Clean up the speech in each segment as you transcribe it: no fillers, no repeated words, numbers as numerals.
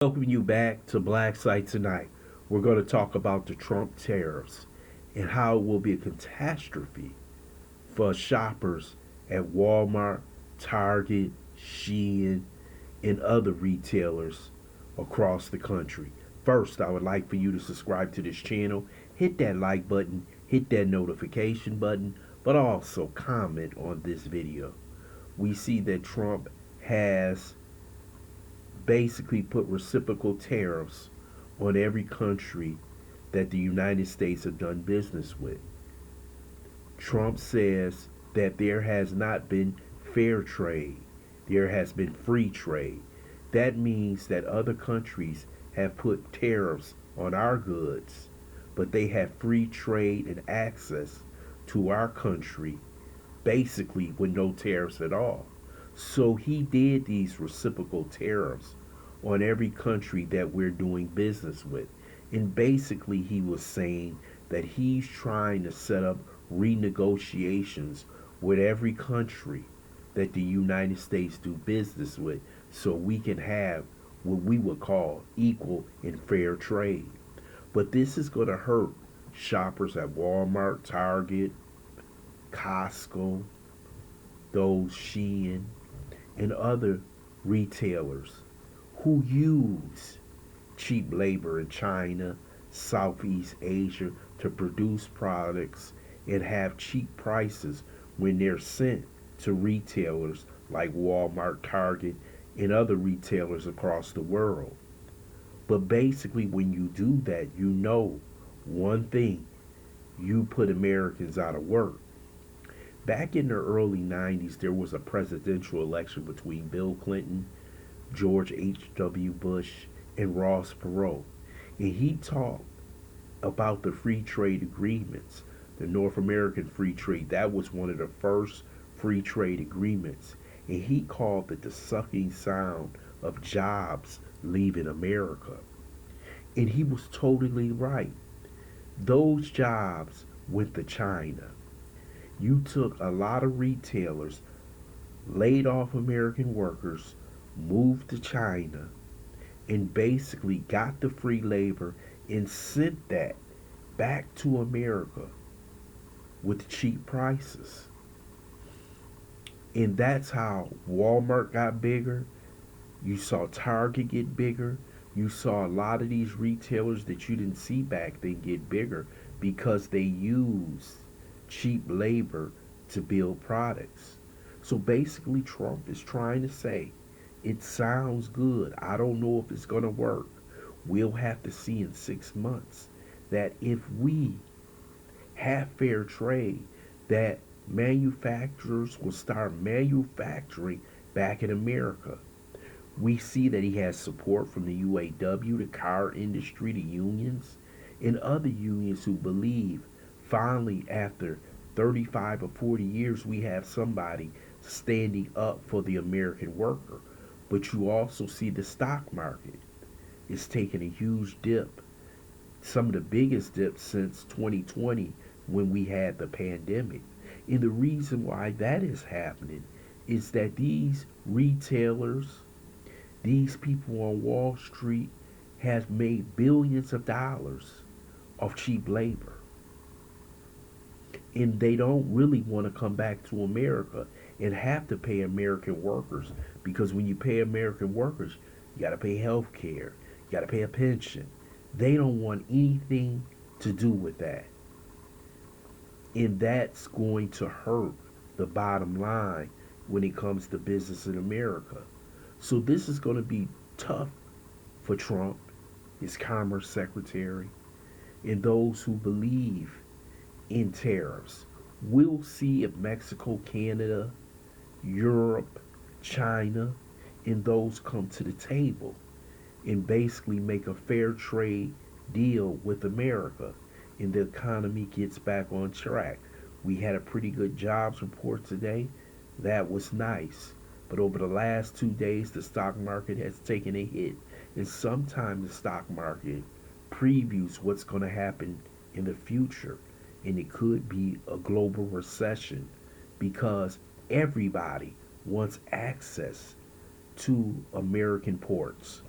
Welcome you back to Black Site tonight. We're going to talk about the Trump tariffs and how it will be a catastrophe for shoppers at Walmart, Target, Shein, and other retailers across the country. First, I would like for you to subscribe to this channel, hit that like button, hit that notification button, but also comment on this video. We see that Trump has basically put reciprocal tariffs on every country that the United States have done business with. Trump says that there has not been fair trade, there has been free trade. That means that other countries have put tariffs on our goods, but they have free trade and access to our country basically with no tariffs at all. So he did these reciprocal tariffs on every country that we're doing business with. And basically, he was saying that he's trying to set up renegotiations with every country that the United States do business with so we can have what we would call equal and fair trade. But this is going to hurt shoppers at Walmart, Target, Costco, those Shein, and other retailers who use cheap labor in China, Southeast Asia to produce products and have cheap prices when they're sent to retailers like Walmart, Target, and other retailers across the world. But basically, when you do that, you know one thing: you put Americans out of work. Back in the early 90s, there was a presidential election between Bill Clinton, George H.W. Bush, and Ross Perot. And he talked about the free trade agreements, the North American free trade. That was one of the first free trade agreements. And he called it the sucking sound of jobs leaving America. And he was totally right. Those jobs went to China. You took a lot of retailers, laid off American workers, moved to China, and basically got the free labor and sent that back to America with cheap prices. And that's how Walmart got bigger. You saw Target get bigger. You saw a lot of these retailers that you didn't see back then get bigger because they used cheap labor to build products. So basically, Trump is trying to say, it sounds good. I don't know if it's going to work. We'll have to see in 6 months that if we have fair trade, that manufacturers will start manufacturing back in America. We see that he has support from the UAW, the car industry, the unions, and other unions who believe finally after 35 or 40 years we have somebody standing up for the American worker. But you also see the stock market is taking a huge dip, some of the biggest dips since 2020 when we had the pandemic. And the reason why that is happening is that these retailers, these people on Wall Street have made billions of dollars off cheap labor. And they don't really want to come back to America and have to pay American workers, because when you pay American workers, you got to pay health care, you got to pay a pension. They don't want anything to do with that. And that's going to hurt the bottom line when it comes to business in America. So this is going to be tough for Trump, his Commerce Secretary, and those who believe in tariffs. We'll see if Mexico, Canada, Europe, China, and those come to the table and basically make a fair trade deal with America and the economy gets back on track. We had a pretty good jobs report today. That was nice. But over the last 2 days, the stock market has taken a hit. And sometimes the stock market previews what's going to happen in the future. And it could be a global recession because everybody wants access to American ports.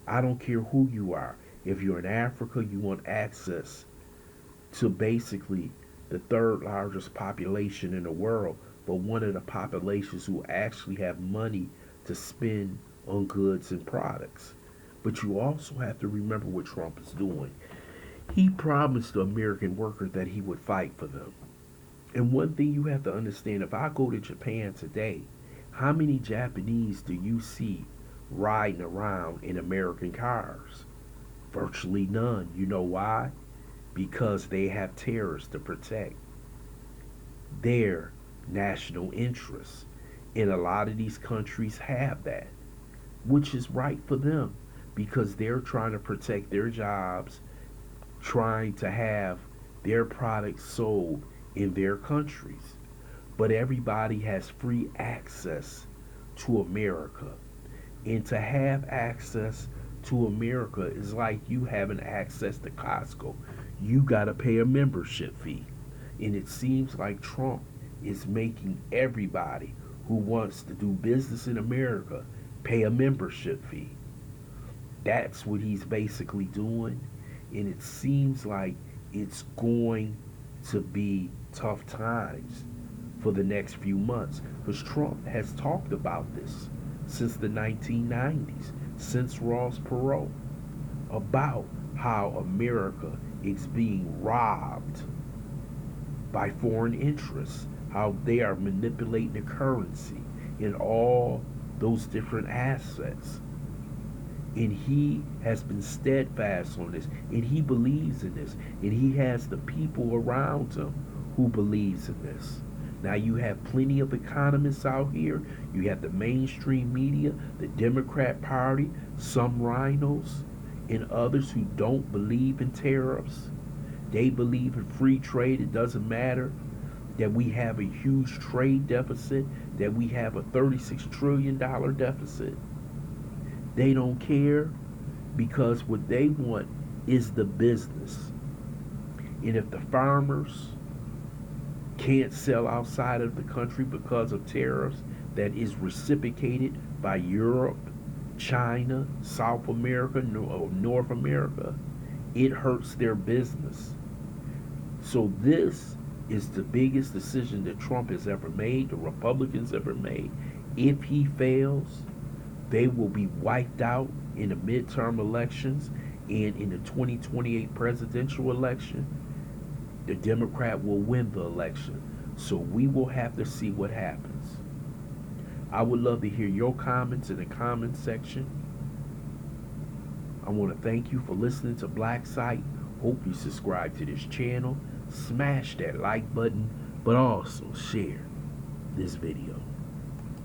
I don't care who you are. If you're in Africa, you want access to basically the third largest population in the world, but one of the populations who actually have money to spend on goods and products. But you also have to remember what Trump is doing. He promised the American worker that he would fight for them. And one thing you have to understand, if I go to Japan today, how many Japanese do you see riding around in American cars? Virtually none. You know why? Because they have tariffs to protect their national interests. And a lot of these countries have that, which is right for them because they're trying to protect their jobs, trying to have their products sold in their countries. But everybody has free access to America. And to have access to America is like you having access to Costco. You got to pay a membership fee. And it seems like Trump is making everybody who wants to do business in America pay a membership fee. That's what he's basically doing. And it seems like it's going to be tough times for the next few months because Trump has talked about this since the 1990s, since Ross Perot, about how America is being robbed by foreign interests, how they are manipulating the currency in all those different assets. And he has been steadfast on this, and he believes in this, and he has the people around him who believes in this. Now you have plenty of economists out here. You have the mainstream media, the Democrat Party, some rhinos, and others who don't believe in tariffs. They believe in free trade. It doesn't matter that we have a huge trade deficit, that we have a $36 trillion deficit. They don't care because what they want is the business. And if the farmers can't sell outside of the country because of tariffs that is reciprocated by Europe, China, South America, North America, it hurts their business. So this is the biggest decision that Trump has ever made, the Republicans ever made. If he fails, they will be wiped out in the midterm elections and in the 2028 presidential election. The Democrat will win the election. So we will have to see what happens. I would love to hear your comments in the comment section. I want to thank you for listening to Black Site. Hope you subscribe to this channel. Smash that like button, but also share this video.